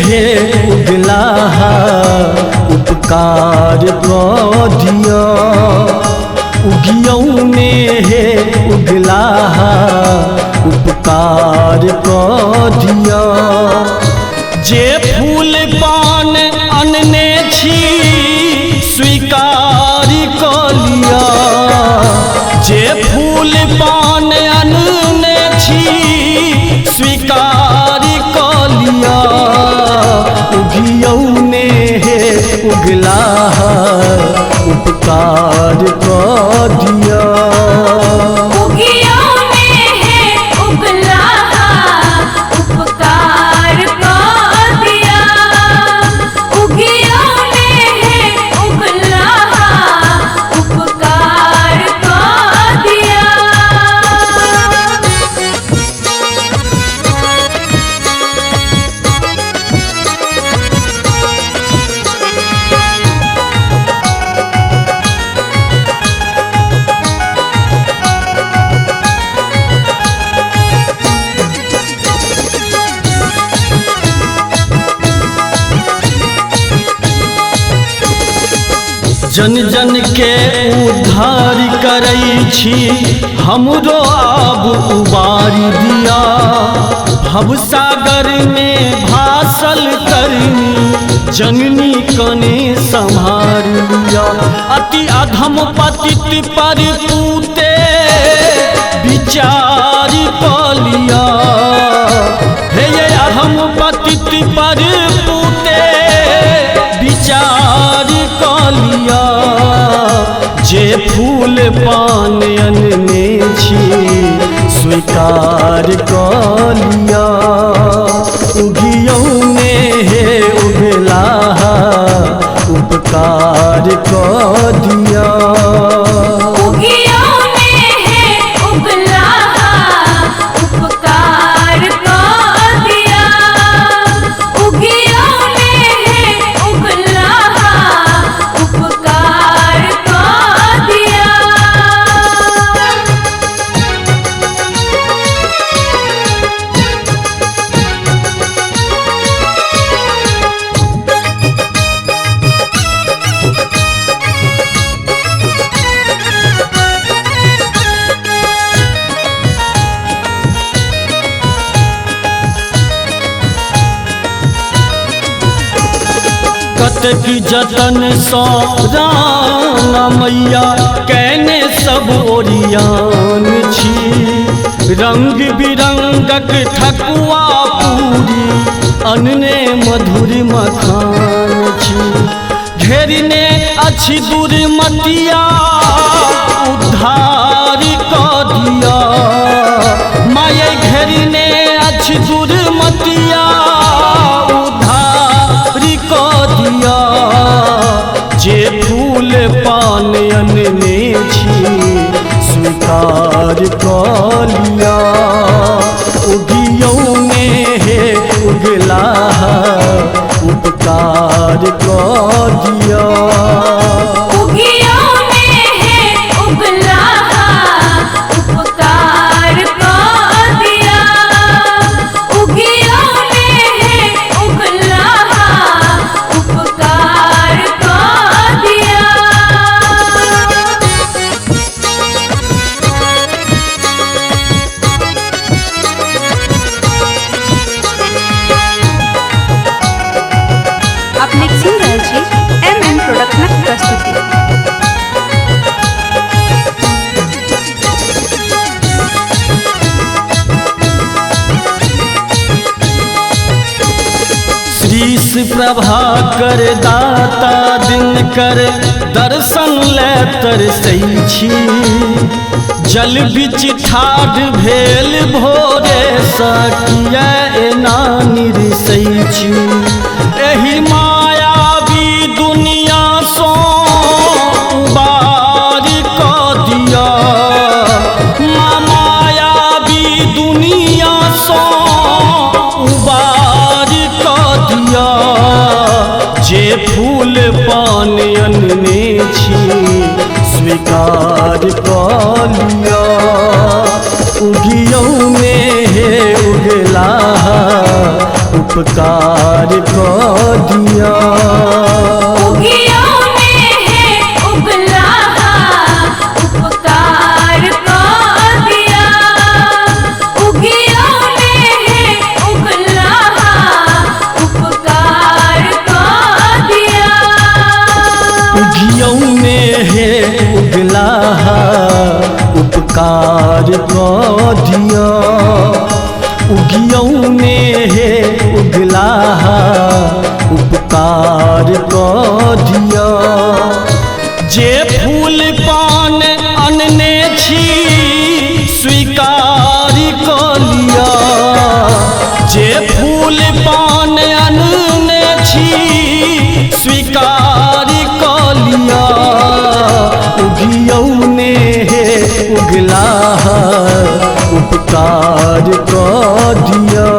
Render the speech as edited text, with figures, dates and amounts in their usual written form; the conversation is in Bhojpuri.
हे उगला उपकार कऽ दिया उगियौ ने हे उगला उपकार कऽ दिया जे फूल पान अनने छी स्वीकार कऽ लिया जे फूल पान अनने छी स्वीकार कऽ लिया उगियौ ने हे उगला उपकार कऽ दिया जन जन के उद्धार करै छी हमरो आब उबारी दिया भवसागर में भासल करनी जननी कने संभार लिया अति अधम पतित पर पूते विचार कऽ लिया हे ये अधम पतित पर पूते विचार कऽ लिया जे फूल पान अनने छी स्वीकार कऽ लिया उगियौ ने हे उगला उपकार कऽ दिया कतेक जतन सँ राना मैया कैने सब ओरियान छी रंग बिरंगक ठकुआ पूरी अनने मधुर मखान छी घेरने अछि दुर्मतिया उद्धार कऽ दिया माये घेरने अछि दुर्मतिया जे फूल पान अनने छी स्वीकार कऽ लिया उगियौ ने हे उगला उपकार कऽ दिया प्रभाकर दाता दिनकर दर्शन ले तरसै छी जल बिच ठाढ़ भेल भोरे सकिया एना निरसै छी एहि मायावी दुनिया सँ उबार कऽ दिया मायावी दुनिया सँ उबार कऽ दिया जे फूल पान अनने छी स्वीकार कऽ लिया उगियौ ने हे उगला उपकार कर दिया। उगियों में है उगलाहा, उपकार कर दिया। उगियों में है उगलाहा, उपकार कर दिया। उगियों में है उगलाहा, उपकार कर दिया। उगियों में है उगलाहा, उपकार कर दिया। जे फूल पान अनने छी स्वीकार कर लिया। जे फूल पान अनने छी स्वीकार कर लिया। उगियों में है उगलाहा, उपकार कर दिया।